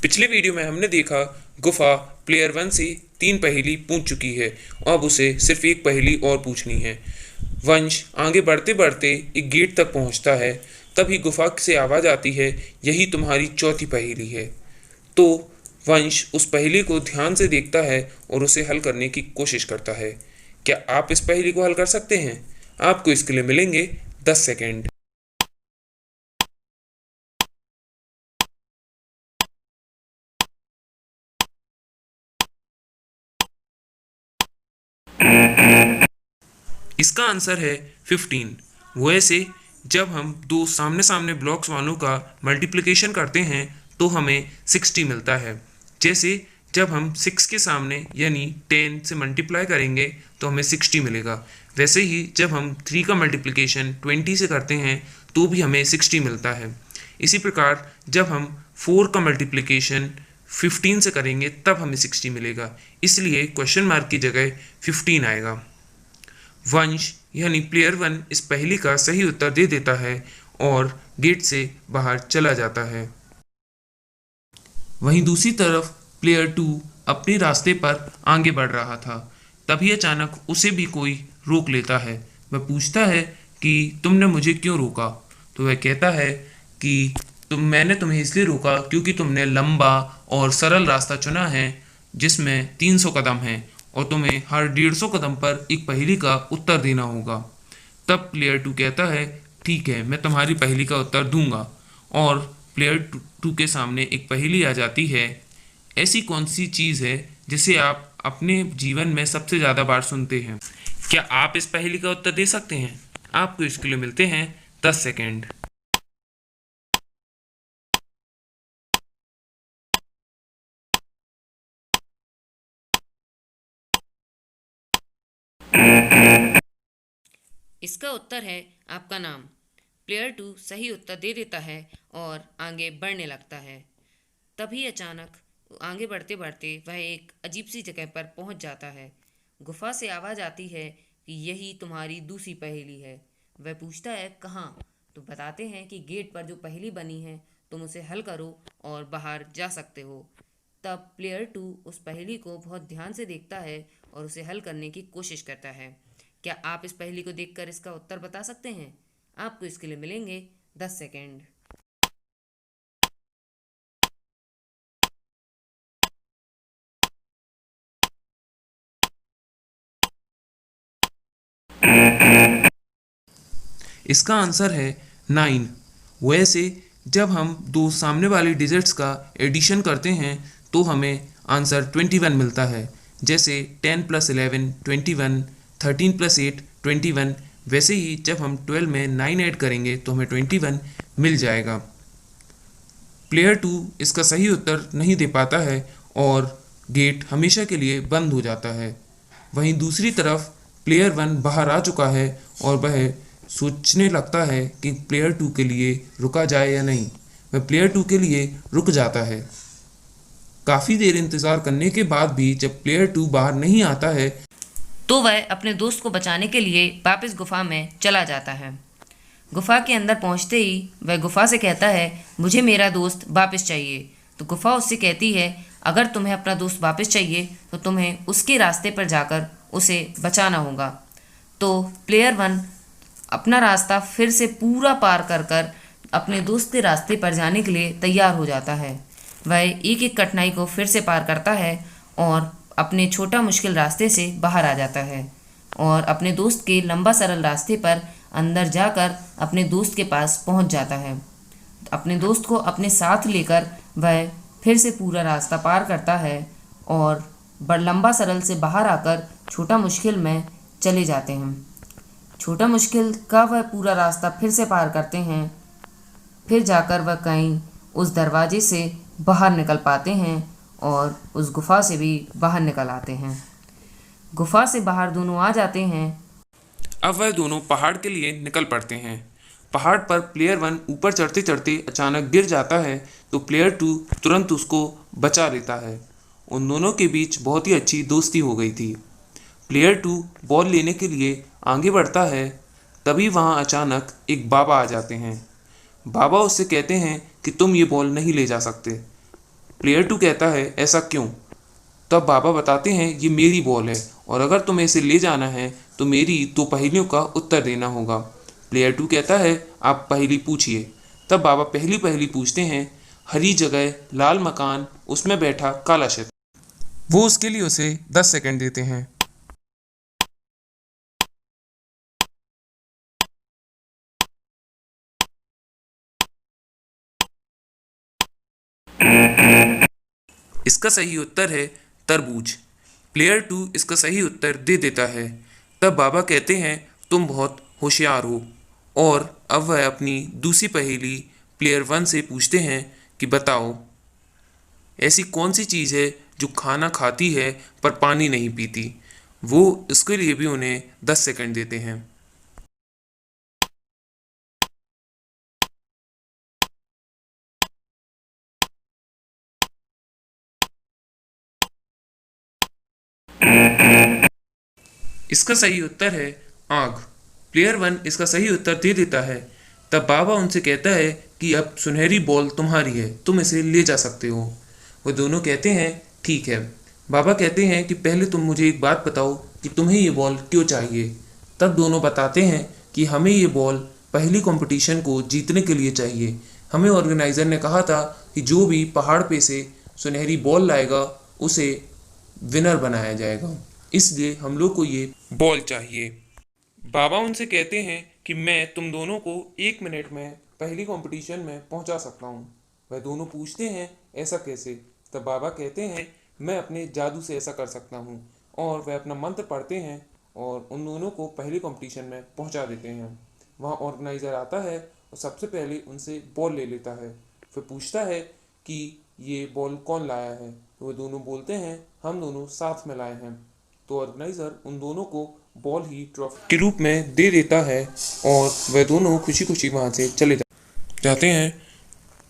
पिछले वीडियो में हमने देखा गुफा प्लेयर 1 से 3 पहेली पूछ चुकी है, अब उसे सिर्फ एक पहेली और पूछनी है। वंश आगे बढ़ते बढ़ते एक गेट तक पहुंचता है, तभी गुफा से आवाज़ आती है, यही तुम्हारी चौथी पहेली है। तो वंश उस पहेली को ध्यान से देखता है और उसे हल करने की कोशिश करता है। क्या आप इस पहेली को हल कर सकते हैं? आपको इसके लिए मिलेंगे 10 सेकेंड। इसका आंसर है 15। वैसे जब हम दो सामने सामने ब्लॉक्स वालों का मल्टीप्लिकेशन करते हैं तो हमें 60 मिलता है। जैसे जब हम 6 के सामने यानी 10 से मल्टीप्लाई करेंगे तो हमें 60 मिलेगा। वैसे ही जब हम 3 का मल्टीप्लिकेशन 20 से करते हैं तो भी हमें 60 मिलता है। इसी प्रकार जब हम 4 का मल्टीप्लिकेशन 15 से करेंगे तब हमें 60 मिलेगा, इसलिए क्वेश्चन मार्क की जगह 15 आएगा। वंश यानी प्लेयर 1 इस पहेली का सही उत्तर दे देता है और गेट से बाहर चला जाता है। वहीं दूसरी तरफ प्लेयर 2 अपने रास्ते पर आगे बढ़ रहा था, तभी अचानक उसे भी कोई रोक लेता है। वह पूछता है कि तुमने मुझे क्यों रोका? तो वह कहता है कि मैंने तुम्हें इसलिए रोका क्योंकि तुमने लंबा और सरल रास्ता चुना है जिसमें 300 कदम हैं और तुम्हें हर 150 कदम पर एक पहेली का उत्तर देना होगा। तब प्लेयर 2 कहता है, ठीक है, मैं तुम्हारी पहेली का उत्तर दूंगा। और प्लेयर 2 के सामने एक पहेली आ जाती है, ऐसी कौन सी चीज़ है जिसे आप अपने जीवन में सबसे ज़्यादा बार सुनते हैं? क्या आप इस पहेली का उत्तर दे सकते हैं? आपको इसके लिए मिलते हैं 10 सेकेंड। इसका उत्तर है आपका नाम। प्लेयर 2 सही उत्तर दे देता है और आगे बढ़ने लगता है। तभी अचानक आगे बढ़ते बढ़ते वह एक अजीब सी जगह पर पहुंच जाता है। गुफा से आवाज़ आती है कि यही तुम्हारी दूसरी पहेली है। वह पूछता है कहाँ? तो बताते हैं कि गेट पर जो पहेली बनी है तुम उसे हल करो और बाहर जा सकते हो। तब प्लेयर 2 उस पहेली को बहुत ध्यान से देखता है और उसे हल करने की कोशिश करता है। क्या आप इस पहेली को देखकर इसका उत्तर बता सकते हैं? आपको इसके लिए मिलेंगे 10 सेकेंड। इसका आंसर है 9। वैसे जब हम दो सामने वाली डिजिट्स का एडिशन करते हैं तो हमें आंसर 21 मिलता है। जैसे 10 + 11 21, 13 + 8 21। वैसे ही जब हम 12 में 9 ऐड करेंगे तो हमें 21 मिल जाएगा। प्लेयर 2 इसका सही उत्तर नहीं दे पाता है और गेट हमेशा के लिए बंद हो जाता है। वहीं दूसरी तरफ प्लेयर 1 बाहर आ चुका है और वह सोचने लगता है कि प्लेयर 2 के लिए रुका जाए या नहीं। वह प्लेयर 2 के लिए रुक जाता है। काफ़ी देर इंतज़ार करने के बाद भी जब प्लेयर 2 बाहर नहीं आता है तो वह अपने दोस्त को बचाने के लिए वापस गुफा में चला जाता है। गुफा के अंदर पहुंचते ही वह गुफा से कहता है, मुझे मेरा दोस्त वापस चाहिए। तो गुफा उससे कहती है, अगर तुम्हें अपना दोस्त वापस चाहिए तो तुम्हें उसके रास्ते पर जाकर उसे बचाना होगा। तो प्लेयर 1 अपना रास्ता फिर से पूरा पार कर कर अपने दोस्त के रास्ते पर जाने के लिए तैयार हो जाता है। वह एक एक कठिनाई को फिर से पार करता है और अपने छोटा मुश्किल रास्ते से बाहर आ जाता है और अपने दोस्त के लंबा सरल रास्ते पर अंदर जाकर अपने दोस्त के पास पहुंच जाता है। अपने दोस्त को अपने साथ लेकर वह फिर से पूरा रास्ता पार करता है और लंबा सरल से बाहर आकर छोटा मुश्किल में चले जाते हैं। छोटा मुश्किल का वह पूरा रास्ता फिर से पार करते हैं। फिर जाकर वह कहीं उस दरवाजे से बाहर निकल पाते हैं और उस गुफा से भी बाहर निकल आते हैं। गुफा से बाहर दोनों आ जाते हैं। अब वह दोनों पहाड़ के लिए निकल पड़ते हैं। पहाड़ पर प्लेयर 1 ऊपर चढ़ते चढ़ते अचानक गिर जाता है तो प्लेयर 2 तुरंत उसको बचा लेता है। उन दोनों के बीच बहुत ही अच्छी दोस्ती हो गई थी। प्लेयर 2 बॉल लेने के लिए आगे बढ़ता है तभी वहाँ अचानक एक बाबा आ जाते हैं। बाबा उससे कहते हैं कि तुम ये बॉल नहीं ले जा सकते। प्लेयर 2 कहता है ऐसा क्यों? तब बाबा बताते हैं ये मेरी बॉल है और अगर तुम्हें इसे ले जाना है तो मेरी 2 पहेलियों का उत्तर देना होगा। प्लेयर 2 कहता है आप पहेली पूछिए। तब बाबा पहली पहेली पूछते हैं, हरी जगह लाल मकान उसमें बैठा काला शैतान। वो उसके लिए उसे 10 सेकंड देते हैं। इसका सही उत्तर है तरबूज। प्लेयर 2 इसका सही उत्तर दे देता है। तब बाबा कहते हैं तुम बहुत होशियार हो और अब वह अपनी दूसरी पहेली प्लेयर 1 से पूछते हैं कि बताओ ऐसी कौन सी चीज़ है जो खाना खाती है पर पानी नहीं पीती। वो इसके लिए भी उन्हें 10 सेकंड देते हैं। इसका सही उत्तर है आग। प्लेयर 1 इसका सही उत्तर दे देता है। तब बाबा उनसे कहता है कि अब सुनहरी बॉल तुम्हारी है, तुम इसे ले जा सकते हो। वो दोनों कहते हैं ठीक है। बाबा कहते हैं कि पहले तुम मुझे एक बात बताओ कि तुम्हें ये बॉल क्यों चाहिए। तब दोनों बताते हैं कि हमें ये बॉल पहली कंपटीशन को जीतने के लिए चाहिए। हमें ऑर्गेनाइज़र ने कहा था कि जो भी पहाड़ पे से सुनहरी बॉल लाएगा उसे विनर बनाया जाएगा, इसलिए हम लोग को ये बॉल चाहिए। बाबा उनसे कहते हैं कि मैं तुम दोनों को 1 मिनट में पहली कंपटीशन में पहुंचा सकता हूं। वह दोनों पूछते हैं ऐसा कैसे? तब बाबा कहते हैं मैं अपने जादू से ऐसा कर सकता हूं, और वह अपना मंत्र पढ़ते हैं और उन दोनों को पहली कंपटीशन में पहुंचा देते हैं। वहाँ ऑर्गेनाइज़र आता है और सबसे पहले उनसे बॉल ले लेता है। फिर पूछता है कि ये बॉल कौन लाया है, तो वे दोनों बोलते हैं हम दोनों साथ में लाए हैं। तो ऑर्गेनाइज़र उन दोनों को बॉल ही ट्रॉफी के रूप में दे देता है और वह दोनों खुशी खुशी वहाँ से चले जाते हैं।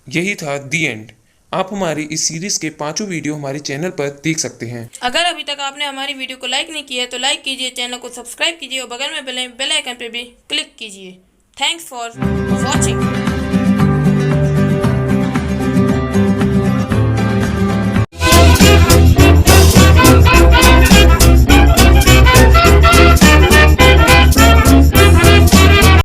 यही था दी एंड। आप हमारी इस सीरीज़ के 5 वीडियो हमारे चैनल पर देख सकते हैं। अगर अभी तक आपने हमारी वीडियो को लाइक नहीं किया है तो लाइक कीजिए, चैनल को सब्सक्राइब कीजिए और बगल में बेल आइकन पर भी क्लिक कीजिए। Thanks for watching.